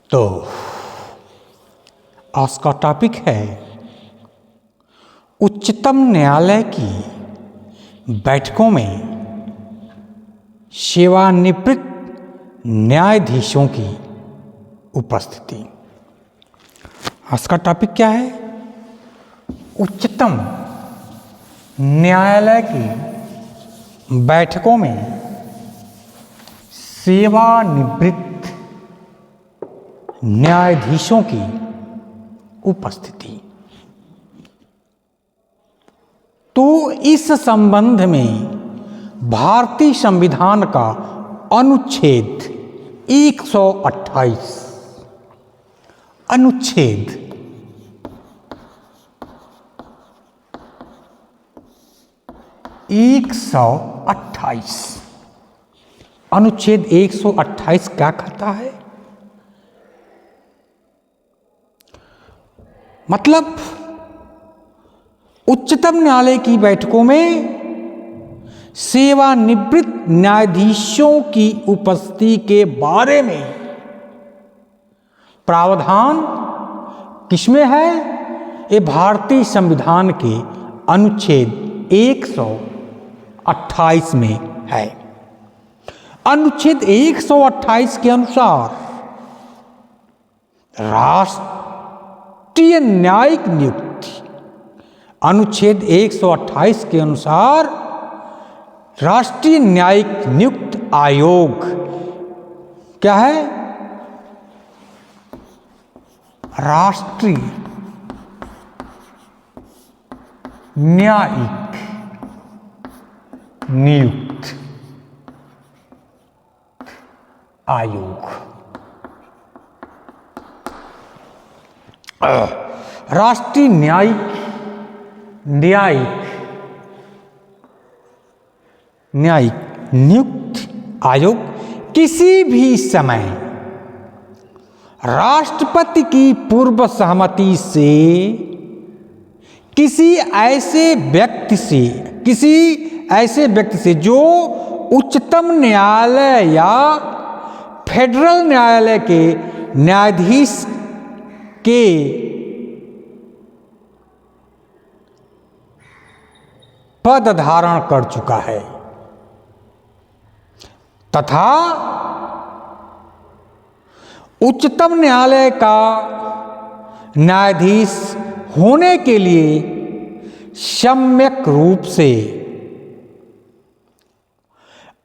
तो आज का टॉपिक है उच्चतम न्यायालय की बैठकों में सेवानिवृत्त न्यायाधीशों की उपस्थिति। आज का टॉपिक क्या है? उच्चतम न्यायालय की बैठकों में सेवानिवृत्त न्यायाधीशों की उपस्थिति। तो इस संबंध में भारतीय संविधान का अनुच्छेद 128 अनुच्छेद 128 अनुच्छेद 128 क्या कहता है? मतलब उच्चतम न्यायालय की बैठकों में सेवानिवृत्त न्यायाधीशों की उपस्थिति के बारे में प्रावधान किसमें है? ये भारतीय संविधान के अनुच्छेद 128 में है। अनुच्छेद 128 के अनुसार राष्ट्रीय न्यायिक नियुक्ति, अनुच्छेद 128 के अनुसार राष्ट्रीय न्यायिक नियुक्त आयोग क्या है? राष्ट्रीय न्यायिक नियुक्त आयोग। राष्ट्रीय न्यायिक नियुक्त आयोग किसी भी समय राष्ट्रपति की पूर्व सहमति से किसी ऐसे व्यक्ति से जो उच्चतम न्यायालय या फेडरल न्यायालय के न्यायाधीश के पद धारण कर चुका है तथा उच्चतम न्यायालय का न्यायाधीश होने के लिए सम्यक रूप से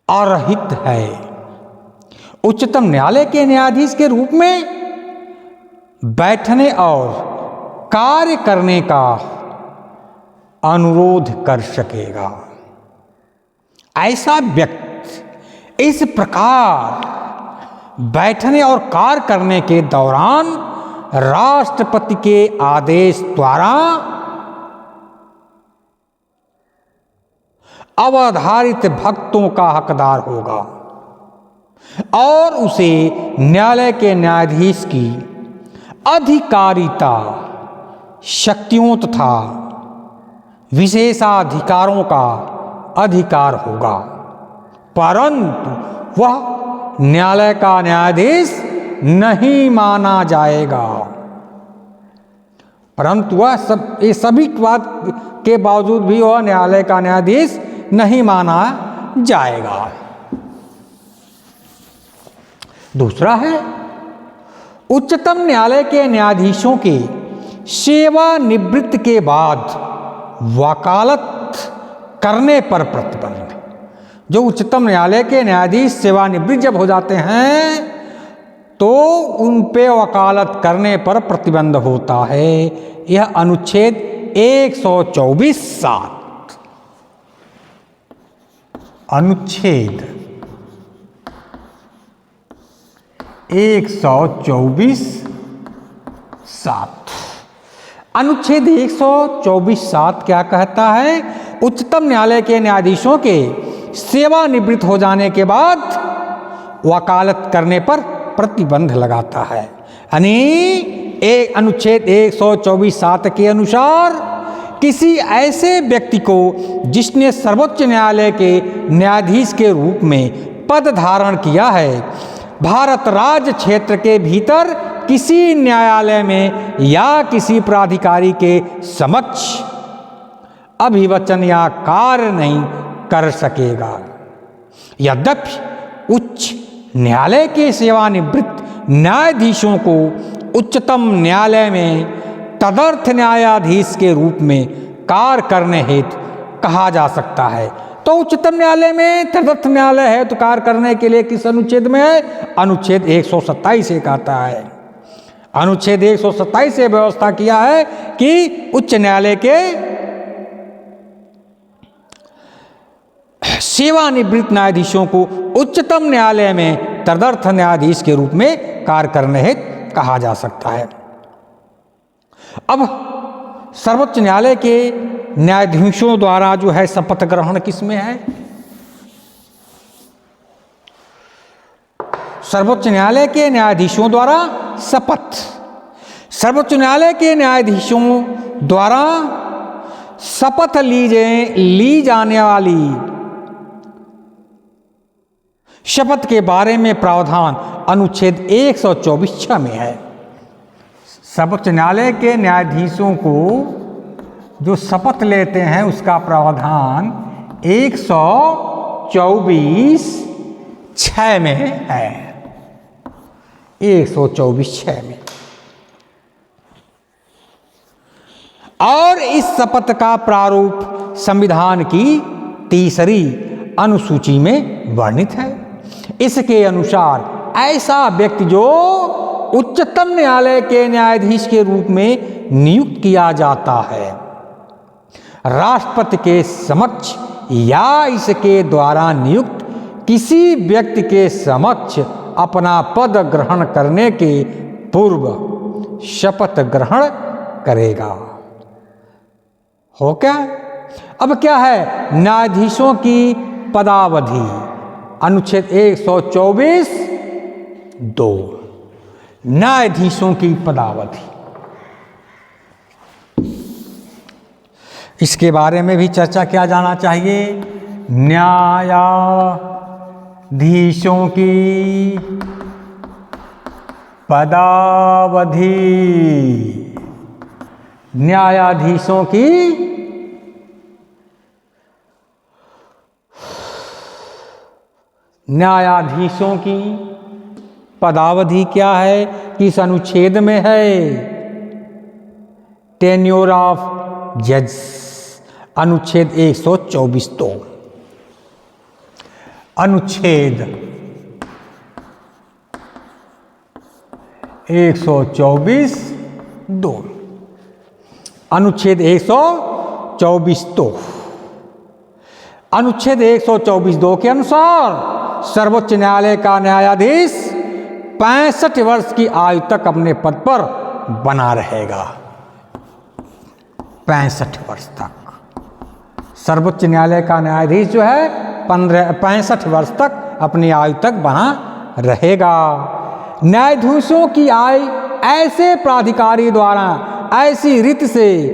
अर्हित है। उच्चतम न्यायालय के न्यायाधीश के रूप में बैठने और कार्य करने का अनुरोध कर सकेगा। ऐसा व्यक्ति इस प्रकार बैठने और कार्य करने के दौरान राष्ट्रपति के आदेश द्वारा अवधारित भक्तों का हकदार होगा और उसे न्यायालय के न्यायाधीश की अधिकारिता, शक्तियों तथा विशेषाधिकारों का अधिकार होगा, परंतु वह न्यायालय का न्यायाधीश नहीं माना जाएगा। परंतु ये सभी बात के बावजूद भी वह न्यायालय का न्यायाधीश नहीं माना जाएगा। दूसरा है उच्चतम न्यायालय के न्यायाधीशों के सेवानिवृत्ति के बाद वकालत करने पर प्रतिबंध। जो उच्चतम न्यायालय के न्यायाधीश सेवानिवृत्त जब हो जाते हैं तो उन पे वकालत करने पर प्रतिबंध होता है। यह अनुच्छेद 124(7) अनुच्छेद 124(7) अनुच्छेद 124(7) क्या कहता है? उच्चतम न्यायालय के न्यायाधीशों के सेवानिवृत्त हो जाने के बाद वकालत करने पर प्रतिबंध लगाता है। यानी एक अनुच्छेद 124(7) के अनुसार किसी ऐसे व्यक्ति को जिसने सर्वोच्च न्यायालय के न्यायाधीश के रूप में पद धारण किया है। भारत राज्य क्षेत्र के भीतर किसी न्यायालय में या किसी प्राधिकारी के समक्ष अभिवचन या कार्य नहीं कर सकेगा। यद्यपि उच्च न्यायालय के सेवानिवृत्त न्यायाधीशों को उच्चतम न्यायालय में तदर्थ न्यायाधीश के रूप में कार्य करने हेतु कहा जा सकता है। तो उच्चतम न्यायालय में तदर्थ न्यायालय है तो कार्य करने के लिए किस अनुच्छेद में है? अनुच्छेद 127 एक आता है। अनुच्छेद 127 से व्यवस्था किया है कि उच्च न्यायालय के सेवानिवृत्त न्यायाधीशों को उच्चतम न्यायालय में तदर्थ न्यायाधीश के रूप में कार्य करने हेतु कहा जा सकता है। अब सर्वोच्च न्यायालय के न्यायाधीशों द्वारा जो है शपथ ग्रहण किसमें है? सर्वोच्च न्यायालय के न्यायाधीशों द्वारा शपथ, सर्वोच्च न्यायालय के न्यायाधीशों द्वारा शपथ ली जाने वाली शपथ के बारे में प्रावधान अनुच्छेद 124 में है। सर्वोच्च न्यायालय के न्यायाधीशों को जो शपथ लेते हैं उसका प्रावधान 124(6) में है। 124(6) में। और इस शपथ का प्रारूप संविधान की 3री अनुसूची में वर्णित है। इसके अनुसार ऐसा व्यक्ति जो उच्चतम न्यायालय के न्यायाधीश के रूप में नियुक्त किया जाता है, राष्ट्रपति के समक्ष या इसके द्वारा नियुक्त किसी व्यक्ति के समक्ष अपना पद ग्रहण करने के पूर्व शपथ ग्रहण करेगा। हो क्या? अब क्या है? न्यायाधीशों की पदावधि अनुच्छेद 124(2) न्यायाधीशों की पदावधि, इसके बारे में भी चर्चा किया जाना चाहिए। न्यायाधीशों की पदावधि, न्यायाधीशों की पदावधि क्या है? किस अनुच्छेद में है? टेन्योर ऑफ जज अनुच्छेद 124(2) अनुच्छेद 124(2) अनुच्छेद 124(2) अनुच्छेद 124(2) के अनुसार सर्वोच्च न्यायालय का न्यायाधीश 65 वर्ष की आयु तक अपने पद पर बना रहेगा। 65 वर्ष तक सर्वोच्च न्यायालय का न्यायाधीश जो है 65 वर्ष तक अपनी आयु तक बना रहेगा। न्यायाधीशों की आयु ऐसे प्राधिकारी द्वारा ऐसी रीति से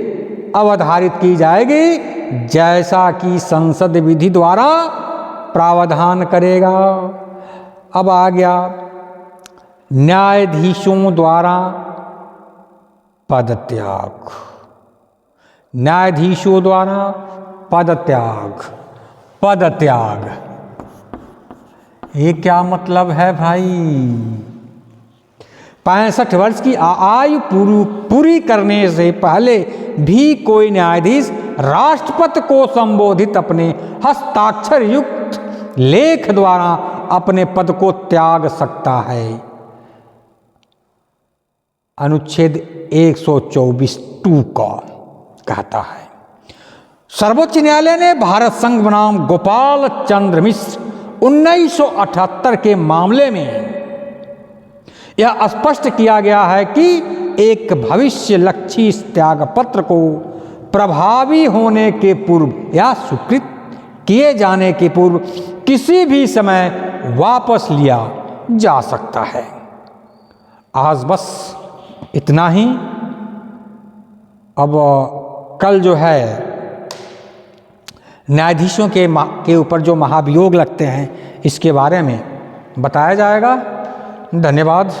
अवधारित की जाएगी जैसा कि संसद विधि द्वारा प्रावधान करेगा। अब आ गया न्यायाधीशों द्वारा पदत्याग। न्यायाधीशों द्वारा पदत्याग ये क्या मतलब है भाई? 65 वर्ष की आयु पूरी करने से पहले भी कोई न्यायाधीश राष्ट्रपति को संबोधित अपने हस्ताक्षर युक्त लेख द्वारा अपने पद को त्याग सकता है। अनुच्छेद 124(2) का कहता है। सर्वोच्च न्यायालय ने भारत संघ बनाम गोपाल चंद्र मिश्र 1978 के मामले में यह स्पष्ट किया गया है कि एक भविष्य लक्षी त्याग पत्र को प्रभावी होने के पूर्व या स्वीकृत किए जाने के पूर्व किसी भी समय वापस लिया जा सकता है। आज बस इतना ही। अब कल जो है न्यायाधीशों के ऊपर जो महाभियोग लगते हैं इसके बारे में बताया जाएगा। धन्यवाद।